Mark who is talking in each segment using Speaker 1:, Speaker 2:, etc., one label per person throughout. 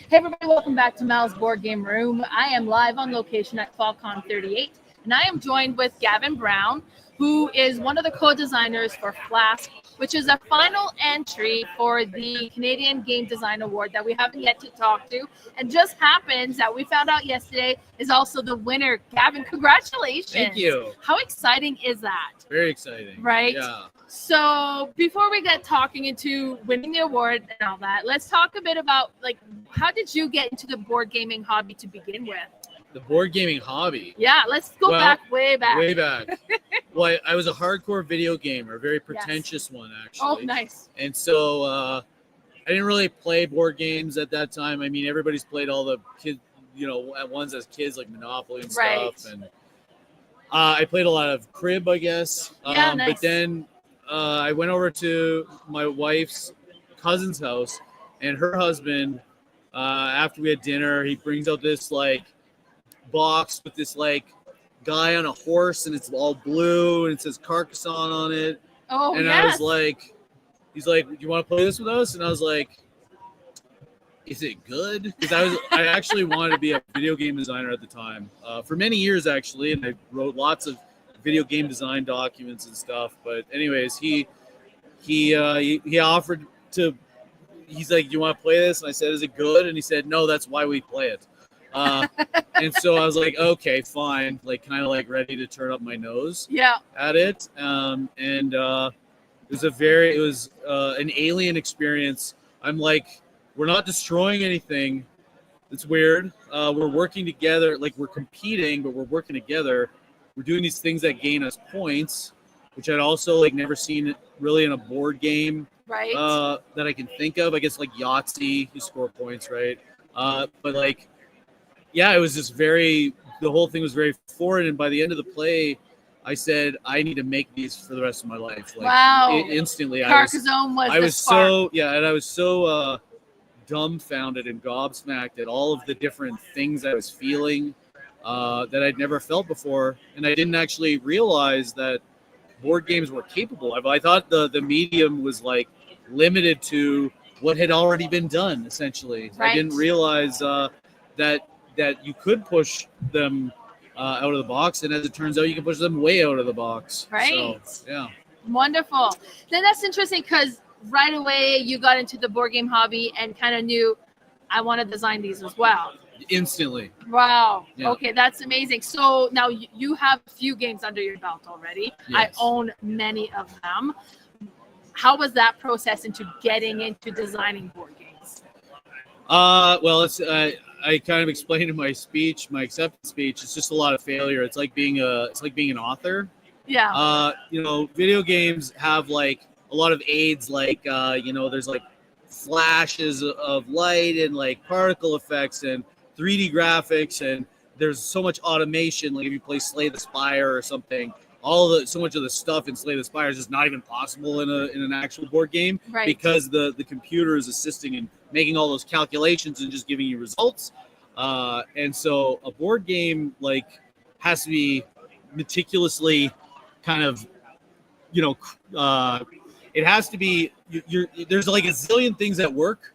Speaker 1: Hey everybody, welcome back to Mal's Board Game Room. I am live on location at FallCon 38, and I am joined with Gavan Brown, who is one of the co-designers for Flask, which is a final entry for the Canadian Game Design Award that we haven't yet to talk to. And just happens that we found out yesterday is also the winner. Gavan, congratulations.
Speaker 2: Thank you.
Speaker 1: How exciting is that?
Speaker 2: Very exciting.
Speaker 1: Right?
Speaker 2: Yeah.
Speaker 1: So before we get talking into winning the award and all that, let's talk a bit about, like, how did you get into the board gaming hobby to begin with?
Speaker 2: The board gaming hobby.
Speaker 1: Yeah, let's go way back.
Speaker 2: Way back. Well, I was a hardcore video gamer, a very pretentious one, actually.
Speaker 1: Oh, nice.
Speaker 2: And so I didn't really play board games at that time. I mean, everybody's played all the kids, ones as kids, like Monopoly and stuff. And I played a lot of Crib, I guess.
Speaker 1: Yeah, nice.
Speaker 2: But then I went over to my wife's cousin's house, and her husband, after we had dinner, he brings out this, like, box with this, like, guy on a horse, and it's all blue, and it says Carcassonne on it.
Speaker 1: Oh,
Speaker 2: and
Speaker 1: yes.
Speaker 2: I was like, he's like, "Do you want to play this with us?" And I was like, "Is it good?" Because I actually wanted to be a video game designer at the time for many years, actually, and I wrote lots of video game design documents and stuff. But anyways, he offered to. He's like, "Do you want to play this?" And I said, "Is it good?" And he said, "No, that's why we play it." And so I was like, okay, fine, like kind of like ready to turn up my nose at it. It was an alien experience. I'm like, we're not destroying anything. It's weird. We're working together, like we're competing, but we're working together. We're doing these things that gain us points, which I'd also like never seen really in a board game,
Speaker 1: right?
Speaker 2: That I can think of. I guess like Yahtzee, you score points, right? But like, yeah, it was just the whole thing was very foreign. And by the end of the play, I said, I need to make these for the rest of my life. Like,
Speaker 1: wow.
Speaker 2: Instantly.
Speaker 1: Carcassonne was the spark.
Speaker 2: And I was so dumbfounded and gobsmacked at all of the different things I was feeling that I'd never felt before. And I didn't actually realize that board games were capable. I thought the medium was like limited to what had already been done, essentially.
Speaker 1: Right.
Speaker 2: I didn't realize that you could push them out of the box, and as it turns out, you can push them way out of the box.
Speaker 1: Right.
Speaker 2: So, yeah.
Speaker 1: Wonderful. Then that's interesting because right away you got into the board game hobby and kind of knew I want to design these as well.
Speaker 2: Instantly.
Speaker 1: Wow.
Speaker 2: Yeah.
Speaker 1: Okay, that's amazing. So now you have a few games under your belt already.
Speaker 2: Yes.
Speaker 1: I own many of them. How was that process into getting into designing board games?
Speaker 2: Well, it's I kind of explained in my speech, my acceptance speech. It's just a lot of failure. It's like being an author.
Speaker 1: Yeah.
Speaker 2: Video games have like a lot of aids, like there's like flashes of light and like particle effects and 3D graphics, and there's so much automation. Like if you play Slay the Spire or something, so much of the stuff in Slay the Spire is just not even possible in an actual board game,
Speaker 1: right?
Speaker 2: Because the computer is assisting in making all those calculations and just giving you results. And so a board game like has to be meticulously kind of, it has to be, there's like a zillion things that work.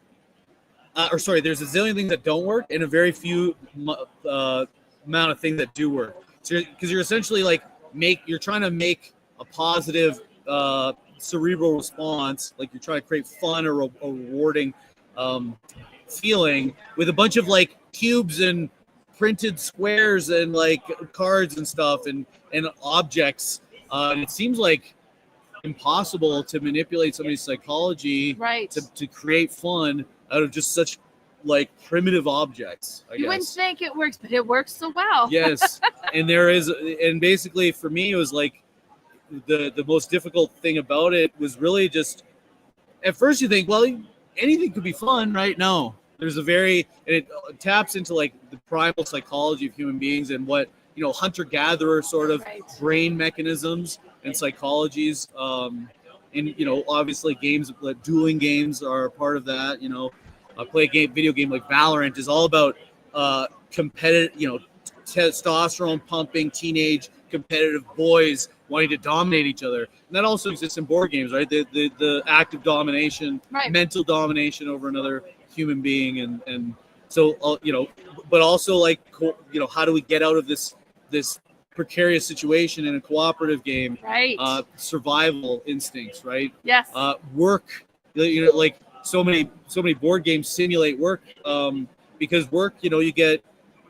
Speaker 2: There's a zillion things that don't work and a very few amount of things that do work. So because you're essentially like, you're trying to make a positive cerebral response, like you're trying to create fun or a rewarding feeling with a bunch of like cubes and printed squares and like cards and stuff and objects. And it seems like impossible to manipulate somebody's psychology,
Speaker 1: right,
Speaker 2: to create fun out of just such like primitive objects. I guess.
Speaker 1: Wouldn't think it works, but it works so well.
Speaker 2: Yes. And basically for me, it was like the most difficult thing about it was really just, at first you think, well, anything could be fun, right? No, it taps into like the primal psychology of human beings and what, hunter-gatherer sort of brain mechanisms and psychologies. And, obviously games, like dueling games are a part of that. Video game like Valorant is all about competitive, testosterone pumping teenage competitive boys wanting to dominate each other. And that also exists in board games, right? The act of domination, mental domination over another human being. And So but also like how do we get out of this precarious situation in a cooperative game?
Speaker 1: Right.
Speaker 2: Survival instincts, right?
Speaker 1: Yes.
Speaker 2: Work. Like so many board games simulate work, because work, you get,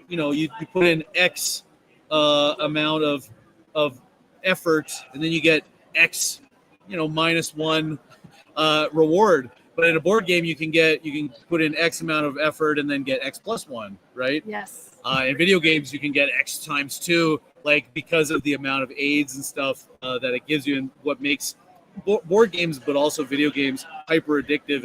Speaker 2: you put in X amount of effort, and then you get X, -1 reward. But in a board game, you can put in X amount of effort and then get X plus 1, right?
Speaker 1: Yes.
Speaker 2: In video games, you can get X times 2, like because of the amount of aids and stuff that it gives you, and what makes board games, but also video games, hyper addictive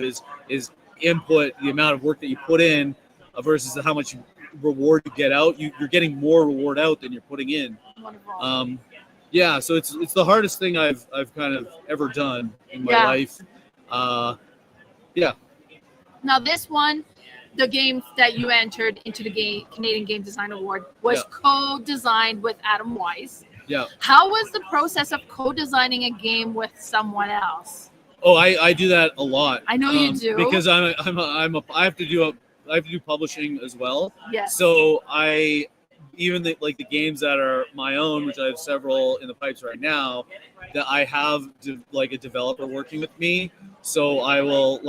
Speaker 2: is input, the amount of work that you put in versus how much reward you get out. You're getting more reward out than you're putting in.
Speaker 1: Wonderful.
Speaker 2: Yeah, so it's the hardest thing I've kind of ever done in my life. Yeah.
Speaker 1: Now this one, the game that you entered into the Canadian Game Design Award was co-designed with Adam Wyse.
Speaker 2: Yeah.
Speaker 1: How was the process of co-designing a game with someone else?
Speaker 2: Oh, I do that a lot.
Speaker 1: I know you do,
Speaker 2: because I have to do publishing as well.
Speaker 1: Yes.
Speaker 2: So even the games that are my own, which I have several in the pipes right now, that I have a developer working with me. So I will,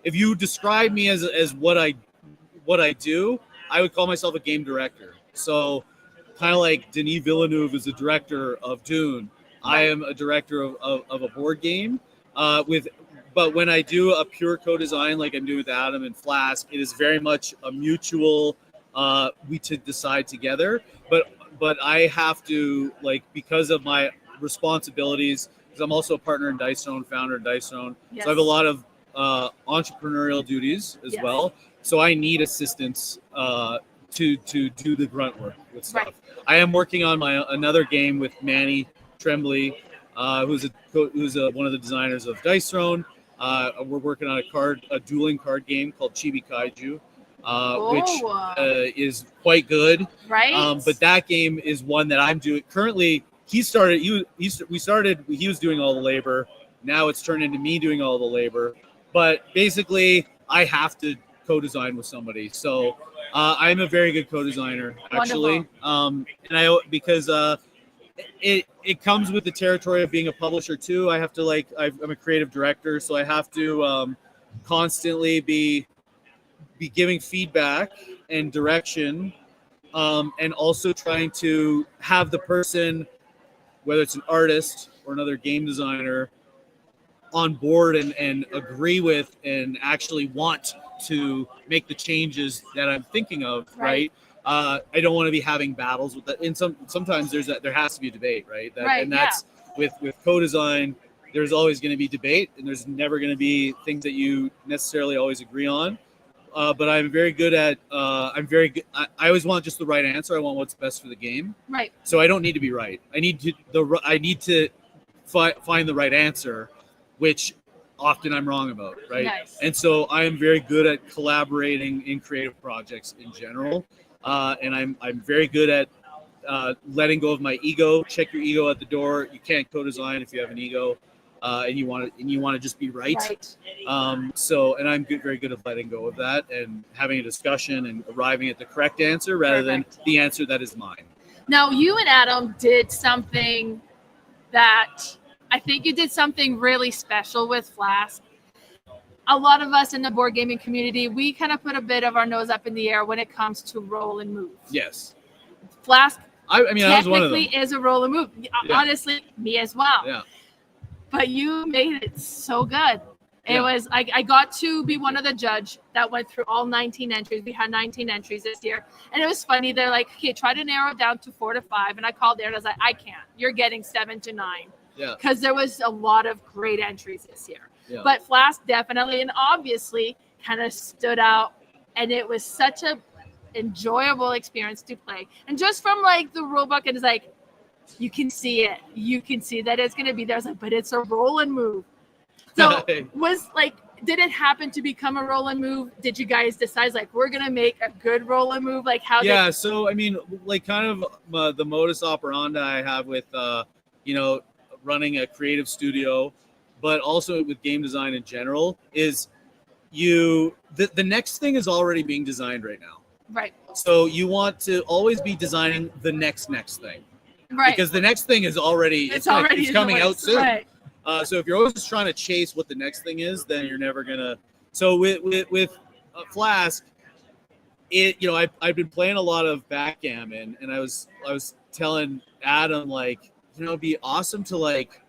Speaker 2: if you describe me as what I do, I would call myself a game director. So kind of like Denis Villeneuve is the director of Dune. I am a director of a board game. But when I do a pure co-design like I'm doing with Adam and Flask, it is very much a mutual. We to decide together, but I have to, because of my responsibilities, because I'm also a partner in Dice Zone, founder of Dice Zone.
Speaker 1: Yes.
Speaker 2: So I have a lot of entrepreneurial duties as well. So I need assistance to do the grunt work with stuff.
Speaker 1: Right.
Speaker 2: I am working on another game with Manny Tremblay, who's one of the designers of Dice Throne. We're working on a dueling card game called Chibi Kaiju, which is quite good.
Speaker 1: Right.
Speaker 2: But that game is one that I'm doing currently. He was doing all the labor. Now it's turned into me doing all the labor. But basically, I have to co-design with somebody. So I'm a very good co-designer, actually. Because it comes with the territory of being a publisher too. I have to I'm a creative director, so I have to constantly be giving feedback and direction, and also trying to have the person, whether it's an artist or another game designer, on board and agree with and actually want to make the changes that I'm thinking of, right? I don't want to be having battles with that. And sometimes there has to be a debate, right? That's with co-design. There's always going to be debate, and there's never going to be things that you necessarily always agree on. But I'm very good at. I always want just the right answer. I want what's best for the game.
Speaker 1: Right.
Speaker 2: So I don't need to be right. I need to find the right answer, which often I'm wrong about, right?
Speaker 1: Nice.
Speaker 2: And so I am very good at collaborating in creative projects in general, and I'm very good at letting go of my ego. Check your ego at the door. You can't co-design if you have an ego, and you want to just be right. And I'm very good at letting go of that and having a discussion and arriving at the correct answer rather than the answer that is mine.
Speaker 1: Now, you and Adam did something that I think you did something really special with Flask. A lot of us in the board gaming community, we kind of put a bit of our nose up in the air when it comes to roll and move.
Speaker 2: Yes.
Speaker 1: Flask
Speaker 2: I was one of them.
Speaker 1: is a roll and move. Yeah. Honestly, me as well.
Speaker 2: Yeah.
Speaker 1: But you made it so good. It was, I got to be one of the judge that went through all 19 entries. We had 19 entries this year. And it was funny. They're like, okay, try to narrow it down to 4 to 5. And I called there and I was like, I can't. You're getting 7 to 9.
Speaker 2: Yeah.
Speaker 1: Because there was a lot of great entries this year.
Speaker 2: Yeah.
Speaker 1: But Flask definitely and obviously kind of stood out. And it was such a enjoyable experience to play. And just from the rule book, it's like, you can see it. You can see that it's going to be there. I was like, but it's a roll and move. So did it happen to become a roll and move? Did you guys decide we're going to make a good roll and move?
Speaker 2: So I mean, kind of the modus operandi I have with, running a creative studio, but also with game design in general is the next thing is already being designed right now.
Speaker 1: Right.
Speaker 2: So you want to always be designing the next thing.
Speaker 1: Right.
Speaker 2: Because the next thing is already it's coming out soon.
Speaker 1: Right.
Speaker 2: So if you're always just trying to chase what the next thing is, then you're never gonna. So with Flask, I've been playing a lot of backgammon, and I was telling Adam, like, it'd be awesome to, like,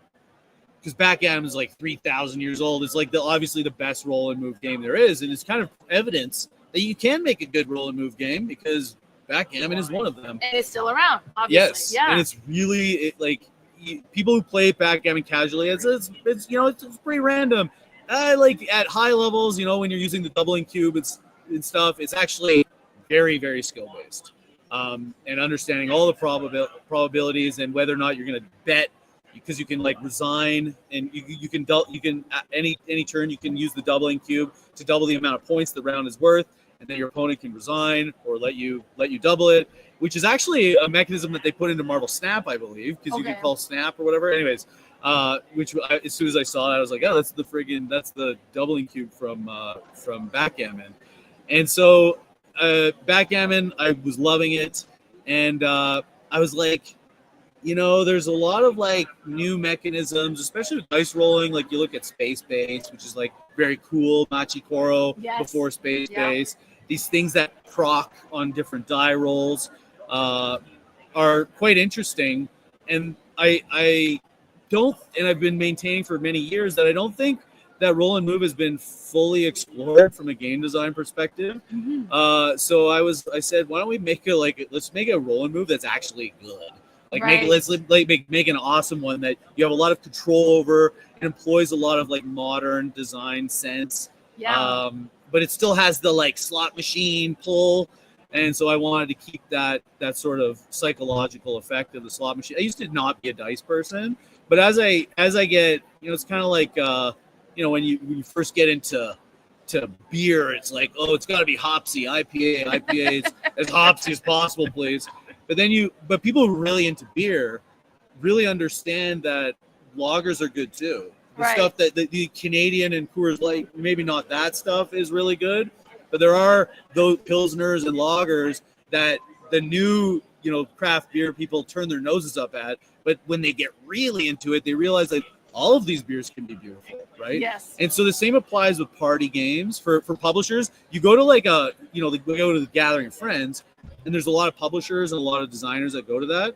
Speaker 2: because backgammon is like 3,000 years old. It's like obviously the best roll and move game there is, and it's kind of evidence that you can make a good roll and move game because backgammon is one of them.
Speaker 1: And it's still around, obviously.
Speaker 2: Yes,
Speaker 1: yeah.
Speaker 2: And it's really people who play backgammon casually, it's pretty random. Like at high levels, when you're using the doubling cube and stuff, it's actually very, very skill based, and understanding all the probabilities and whether or not you're going to bet, because you can like resign, and you can any turn you can use the doubling cube to double the amount of points the round is worth, and then your opponent can resign or let you double it, which is actually a mechanism that they put into Marvel Snap, I believe, because you can call Snap or whatever. Anyways, which as soon as I saw that, I was like, oh, that's the doubling cube from backgammon. And so backgammon, I was loving it, and I was like, there's a lot of like new mechanisms, especially with dice rolling. Like you look at Space Base, which is like very cool, Machikoro before Space Base. These things that proc on different die rolls are quite interesting, and I don't, and I've been maintaining for many years that I don't think that roll and move has been fully explored from a game design perspective. Mm-hmm. So I said, why don't we let's make a roll and move that's actually good. Like make an awesome one that you have a lot of control over. It employs a lot of like modern design sense. Yeah. But it still has the like slot machine pull. And so I wanted to keep that sort of psychological effect of the slot machine. I used to not be a dice person, but as I get, it's kind of like when you first get into beer, it's like, oh, it's got to be hopsy, IPA as hopsy as possible, please. But people who are really into beer really understand that lagers are good too. The stuff that the Canadian and Coors Light, maybe not that stuff is really good, but there are those pilsners and lagers that the new, craft beer people turn their noses up at. But when they get really into it, they realize that all of these beers can be beautiful, right? Yes. And so the same applies with party games for publishers. You go to like go to the Gathering of Friends, and there's a lot of publishers and a lot of designers that go to that.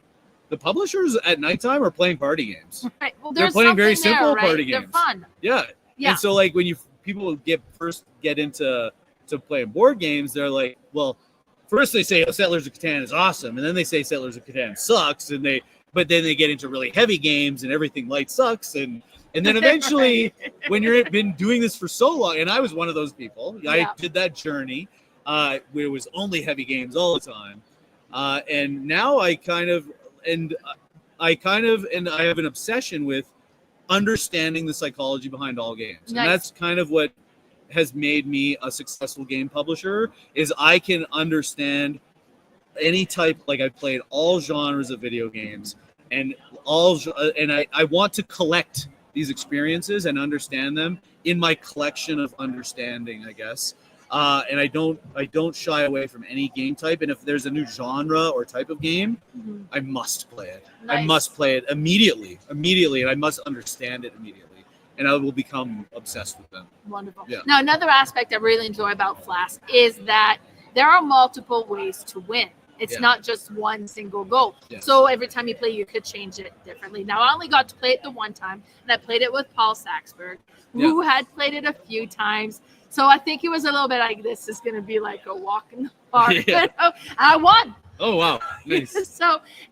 Speaker 2: The publishers at nighttime are playing party games. Right. Well, they're playing very simple party games. They're fun. Yeah. And so like when people get into playing board games, they're like, well, first they say Settlers of Catan is awesome, and then they say Settlers of Catan sucks, but then they get into really heavy games and everything light sucks, and then eventually when you've been doing this for so long, and I was one of those people, I did that journey where it was only heavy games all the time, and now I have an obsession with understanding the psychology behind all games. Nice. And that's kind of what has made me a successful game publisher, is I can understand any type, like I've played all genres of video games, and I want to collect these experiences and understand them in my collection of understanding, I guess. And I don't shy away from any game type. And if there's a new genre or type of game, I must play it. Nice. I must play it immediately, and I must understand it immediately. And I will become obsessed with them. Wonderful. Yeah. Now, another aspect I really enjoy about Flask is that there are multiple ways to win. It's not just one single goal. Yes. So every time you play, you could change it differently. Now, I only got to play it the one time, and I played it with Paul Saxberg, who had played it a few times. So I think it was a little bit like, this is going to be like a walk in the park. I won. Oh, wow. Nice.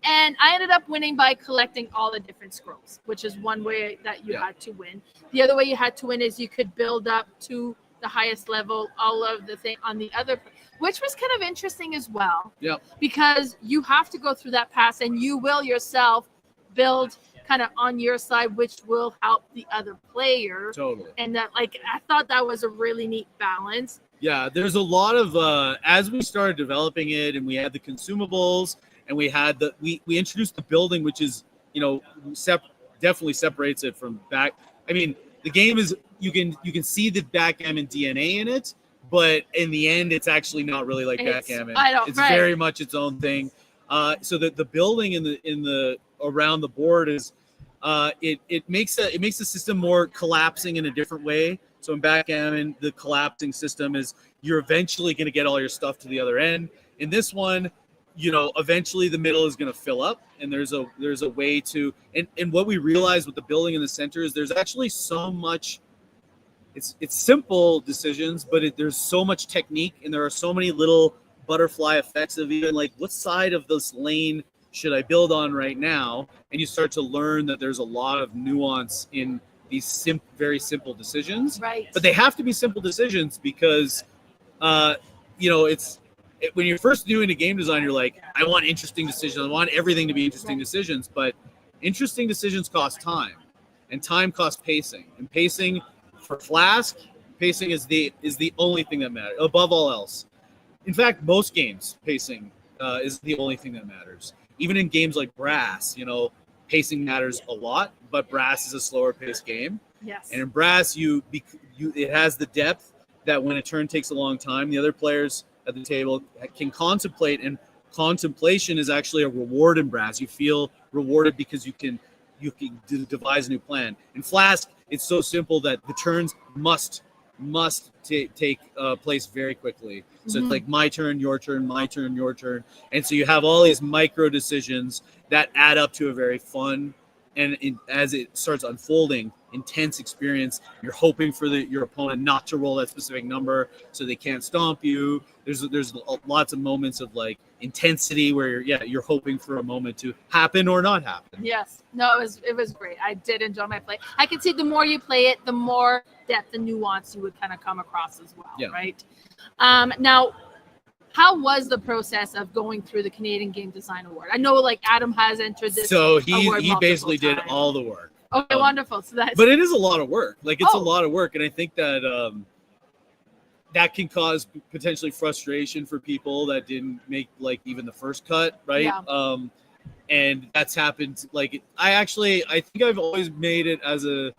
Speaker 2: And I ended up winning by collecting all the different scrolls, which is one way that you had to win. The other way you had to win is you could build up to the highest level, all of the thing on the other, which was kind of interesting as well. Yeah. Because you have to go through that pass, and you will yourself build kind of on your side, which will help the other player. Totally. And that, like, I thought that was a really neat balance. Yeah, there's a lot of as we started developing it, and we had the consumables, and we had we introduced the building, which is definitely separates it from back. I mean, the game is you can see the backgammon DNA in it, but in the end, it's actually not really like backgammon. It's very much its own thing. So that the building in the around the board is it makes the system more collapsing in a different way. So in backgammon, the collapsing system is you're eventually going to get all your stuff to the other end. In this one, eventually the middle is going to fill up, and there's a way to and what we realize with the building in the center is there's actually so much. It's simple decisions, but there's so much technique, and there are so many little butterfly effects of even like what side of this lane should I build on right now, and you start to learn that there's a lot of nuance in these very simple decisions.
Speaker 1: Right.
Speaker 2: But they have to be simple decisions because, when you're first doing a game design, you're like, I want interesting decisions. I want everything to be interesting decisions, but interesting decisions cost time, and time costs pacing, and pacing. For Flask, pacing is the only thing that matters above all else. In fact, most games, pacing is the only thing that matters. Even in games like Brass, pacing matters a lot, but Brass is a slower paced game.
Speaker 1: Yes.
Speaker 2: And in Brass, it has the depth that when a turn takes a long time, the other players at the table can contemplate, and contemplation is actually a reward in Brass. You feel rewarded because you can devise a new plan. In Flask, it's so simple that the turns must take place very quickly. So It's like my turn, your turn, my turn, your turn. And so you have all these micro decisions that add up to a very fun, and as it starts unfolding, intense experience. You're hoping for your opponent not to roll that specific number so they can't stomp you. There's lots of moments of like intensity where you're hoping for a moment to happen or not happen.
Speaker 1: Yes. No, it was great. I did enjoy my play. I can see the more you play it, the more depth and nuance you would kind of come across as well. Yeah. Right. Now, how was the process of going through the Canadian Game Design Award? I know like Adam has entered this.
Speaker 2: So he basically did all the work.
Speaker 1: Okay, wonderful. So
Speaker 2: but it is a lot of work. Like it's a lot of work, and I think that that can cause potentially frustration for people that didn't make like even the first cut, right? Yeah. And that's happened. Like I think I've always made it as a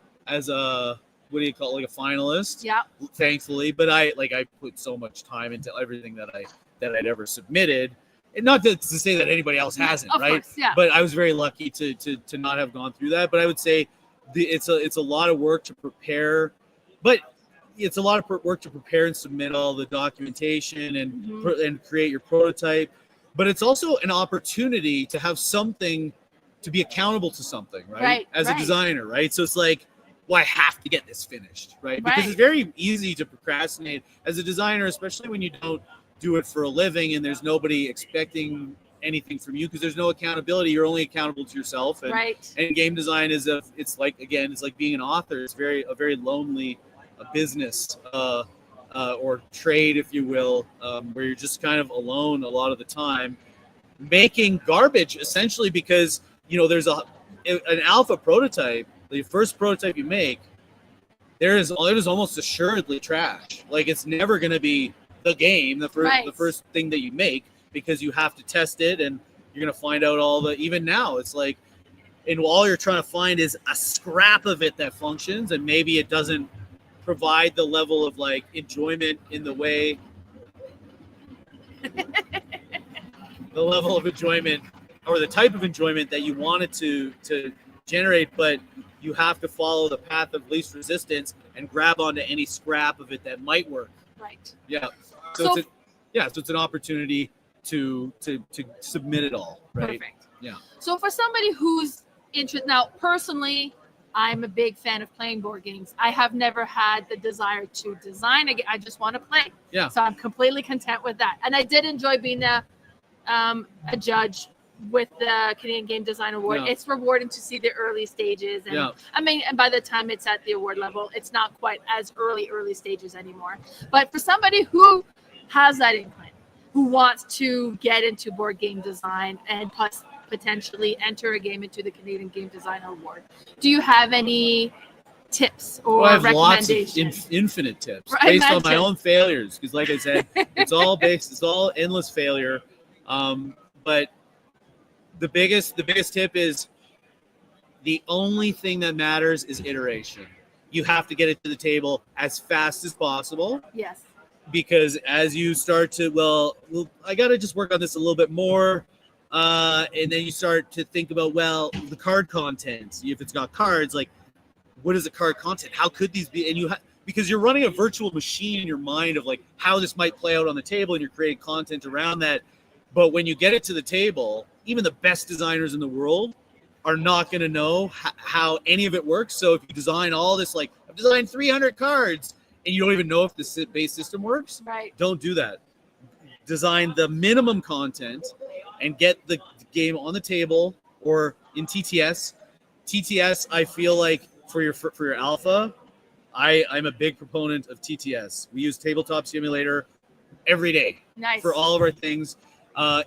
Speaker 2: what do you call it, like a finalist? Yeah. Thankfully, but I put so much time into everything that I'd ever submitted. And not to say that anybody else hasn't, of right? Course, yeah. But I was very lucky to not have gone through that. But I would say it's a lot of work to prepare, but it's a lot of work to prepare and submit all the documentation and create your prototype. But it's also an opportunity to have something, to be accountable to something, right? As a designer, right? So it's like, well, I have to get this finished, right? Because it's very easy to procrastinate as a designer, especially when you don't do it for a living and there's nobody expecting anything from you because there's no accountability. You're only accountable to yourself. And game design it's like being an author. It's a very lonely business or trade, if you will, where you're just kind of alone a lot of the time, making garbage essentially because there's an alpha prototype. The first prototype you make, it is almost assuredly trash. Like it's never going to be the game, the first thing that you make, because you have to test it and you're going to find out even now it's like, and all you're trying to find is a scrap of it that functions, and maybe it doesn't provide the level of like enjoyment in the way the level of enjoyment or the type of enjoyment that you wanted to generate, but you have to follow the path of least resistance and grab onto any scrap of it that might work. Right. Yeah. So it's an opportunity to submit it all. Right. Perfect. Yeah.
Speaker 1: So for somebody who's interested, now personally, I'm a big fan of playing board games. I have never had the desire to design again. I just want to play. Yeah. So I'm completely content with that. And I did enjoy being a judge with the Canadian Game Design Award. Yeah. It's rewarding to see the early stages. And I mean, and by the time it's at the award level, it's not quite as early stages anymore. But for somebody who has that inkling, who wants to get into board game design and potentially enter a game into the Canadian Game Design Award, do you have any tips or recommendations?
Speaker 2: Lots of infinite tips based on my own failures, because like I said, it's all endless failure. But the biggest tip is the only thing that matters is iteration. you have to get it to the table as fast as possible.
Speaker 1: Yes.
Speaker 2: Because as you start to, well, I got to just work on this a little bit more. And then you start to think about, well, the card content. If it's got cards, like, what is the card content? How could these be? And because you're running a virtual machine in your mind of like how this might play out on the table, and you're creating content around that. But when you get it to the table, even the best designers in the world are not going to know how any of it works. So if you design all this, like, I've designed 300 cards, and you don't even know if the base system works,
Speaker 1: right?
Speaker 2: Don't do that. Design the minimum content and get the game on the table, or in TTS. TTS, I feel like for your alpha, I'm a big proponent of TTS. We use Tabletop Simulator every day for all of our things.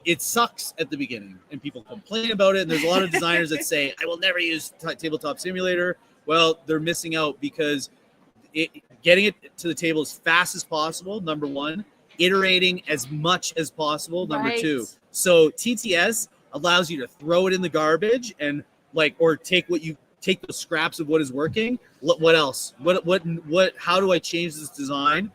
Speaker 2: It sucks at the beginning, and people complain about it. And there's a lot of designers that say, I will never use Tabletop Simulator. Well, they're missing out, because getting it to the table as fast as possible, number one, iterating as much as possible, number two. So TTS allows you to throw it in the garbage and or take the scraps of what is working. What else? How do I change this design?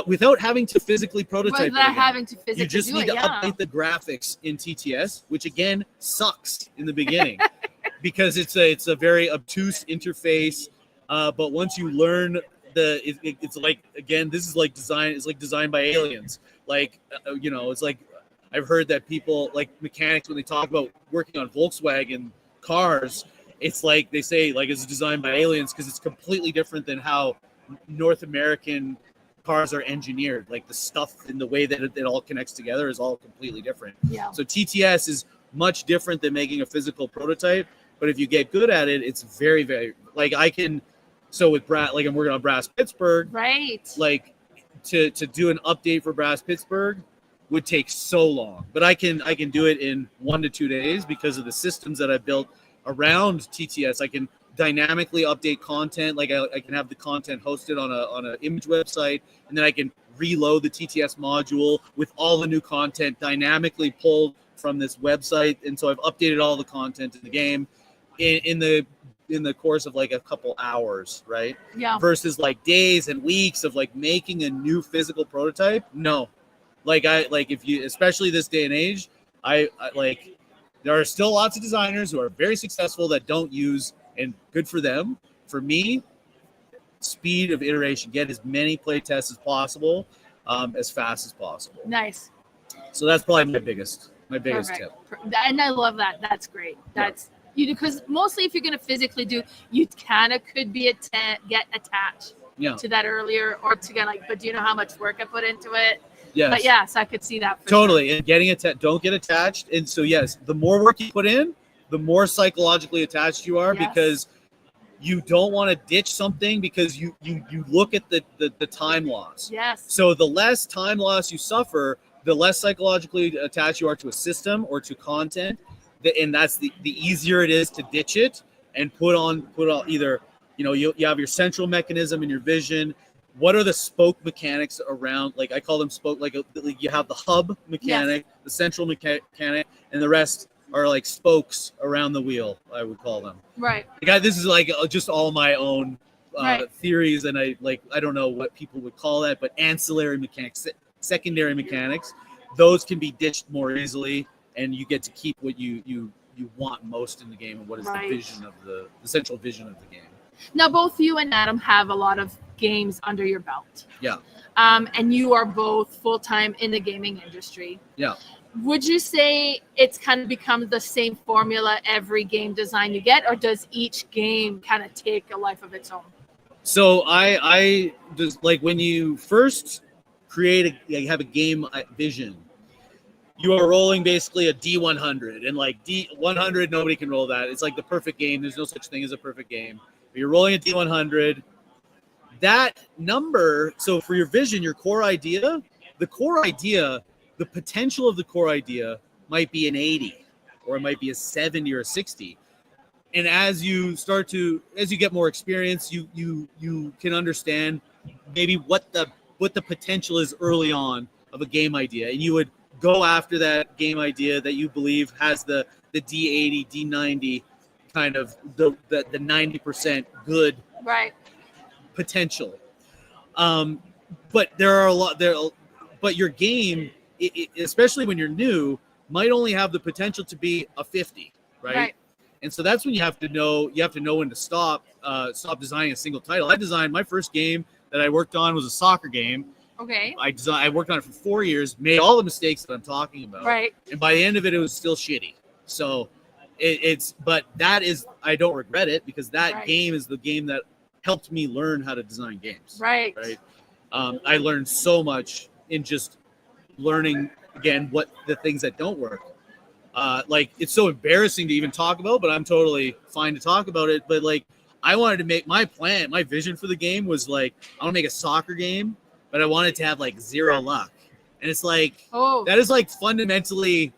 Speaker 2: Without having to physically prototype it. You just need to update the graphics in TTS, which again sucks in the beginning because it's a very obtuse interface. But once you learn it's like, again, this is like design. It's like designed by aliens. It's like I've heard that people, like mechanics, when they talk about working on Volkswagen cars, it's like they say like it's designed by aliens, because it's completely different than how North American cars are engineered. Like the stuff and the way that it all connects together is all completely different.
Speaker 1: Yeah.
Speaker 2: So TTS is much different than making a physical prototype. But if you get good at it, it's very, very So with I'm working on Brass Pittsburgh.
Speaker 1: Right.
Speaker 2: Like to do an update for Brass Pittsburgh would take so long, but I can do it in 1 to 2 days because of the systems that I built around TTS. I can dynamically update content. Like I can have the content hosted on an image website, and then I can reload the TTS module with all the new content dynamically pulled from this website. And so I've updated all the content in the game in the course of like a couple hours, right?
Speaker 1: Yeah.
Speaker 2: Versus like days and weeks of like making a new physical prototype. No, if you, especially this day and age, I there are still lots of designers who are very successful that don't use, and good for them. For me, speed of iteration, get as many play tests as possible, as fast as possible.
Speaker 1: Nice.
Speaker 2: So that's probably my biggest tip.
Speaker 1: And I love that. That's great. That's because mostly if you're going to physically do, you kind of could be get attached to that earlier, or to get but do you know how much work I put into it?
Speaker 2: Yes.
Speaker 1: But yes, I could see that.
Speaker 2: Totally.
Speaker 1: Sure.
Speaker 2: And getting don't get attached. And so, yes, the more work you put in, the more psychologically attached you are, because you don't want to ditch something because you look at the time loss.
Speaker 1: Yes.
Speaker 2: So the less time loss you suffer, the less psychologically attached you are to a system or to content. And that's the easier it is to ditch it and put on either, you have your central mechanism and your vision. What are the spoke mechanics around? Like I call them spoke, like you have the hub mechanic, the central mechanic, and the rest are like spokes around the wheel, I would call them.
Speaker 1: Right.
Speaker 2: This is like just all my own theories, and I don't know what people would call that, but ancillary mechanics, secondary mechanics, those can be ditched more easily, and you get to keep what you want most in the game, and what is the vision of the central vision of the game.
Speaker 1: Now, both you and Adam have a lot of games under your belt.
Speaker 2: Yeah.
Speaker 1: And you are both full-time in the gaming industry.
Speaker 2: Yeah.
Speaker 1: Would you say it's kind of become the same formula every game design you get, or does each game kind of take a life of its own?
Speaker 2: So I just when you first have a game vision, you are rolling basically a D100, and D100, nobody can roll that. It's like the perfect game. There's no such thing as a perfect game. But you're rolling a D100. That number, so for your vision, your core idea, the potential of the core idea might be an 80, or it might be a 70 or a 60. And as you get more experience, you can understand maybe what the potential is early on of a game idea. And you would go after that game idea that you believe has the D80, D90 kind of the 90% good.
Speaker 1: Right.
Speaker 2: potential. But there are a lot there. But your game, especially when you're new, might only have the potential to be a 50, right? And so that's when you have to know when to stop designing a single title. I designed my first game that I worked on was a soccer game.
Speaker 1: Okay.
Speaker 2: I worked on it for 4 years, made all the mistakes that I'm talking about.
Speaker 1: Right.
Speaker 2: And by the end of it, it was still shitty. So but that is, I don't regret it, because that game is the game that helped me learn how to design games.
Speaker 1: Right.
Speaker 2: I learned so much in just learning, again, what the things that don't work. Like, it's so embarrassing to even talk about, but I'm totally fine to talk about it. But like, I wanted to make my vision for the game was like, I want to make a soccer game, but I wanted to have like zero luck. And it's like, that is like fundamentally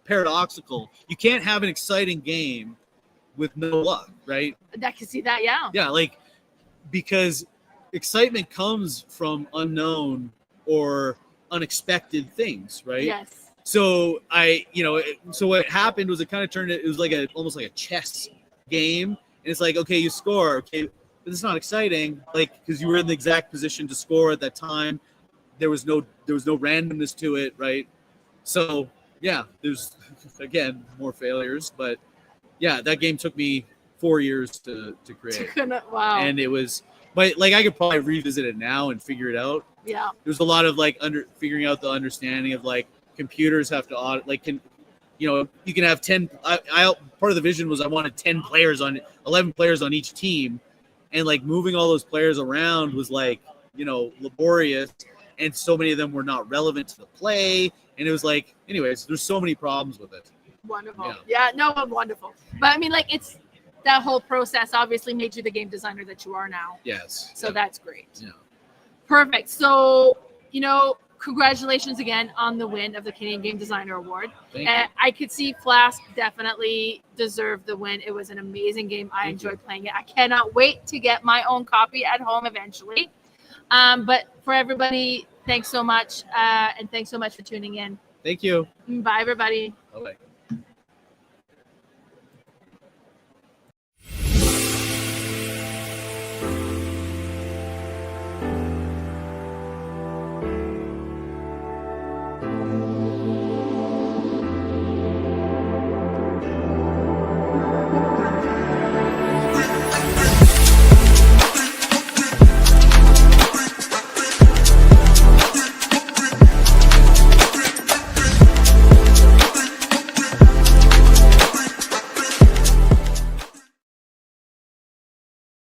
Speaker 2: paradoxical. You can't have an exciting game with no luck, right?
Speaker 1: I can see that, yeah.
Speaker 2: Yeah, like, because excitement comes from unknown or unexpected things, right?
Speaker 1: Yes.
Speaker 2: So so what happened was it kind of turned it was like almost like a chess game, and it's like, okay, you score, okay, but it's not exciting, like, because you were in the exact position to score at that time. There was no randomness to it, right? So yeah, there's again more failures, but yeah, that game took me 4 years to create.
Speaker 1: Wow.
Speaker 2: And it was, but like, I could probably revisit it now and figure it out.
Speaker 1: Yeah.
Speaker 2: There's a lot of like figuring out the understanding of like computers have to audit, like, you can have 10. I part of the vision was I wanted 11 players on each team, and like moving all those players around was like, laborious, and so many of them were not relevant to the play, and it was like, anyways, there's so many problems with it.
Speaker 1: Wonderful. Yeah, no, wonderful. But I mean, like, it's that whole process obviously made you the game designer that you are now.
Speaker 2: Yes.
Speaker 1: So that's great.
Speaker 2: Yeah.
Speaker 1: Perfect. So, congratulations again on the win of the Canadian Game Designer Award.
Speaker 2: Thank you.
Speaker 1: I could see Flask definitely deserved the win. It was an amazing game. I enjoyed playing it. I cannot wait to get my own copy at home eventually. But for everybody, thanks so much. And thanks so much for tuning in.
Speaker 2: Thank you.
Speaker 1: Bye, everybody.
Speaker 2: Bye-bye.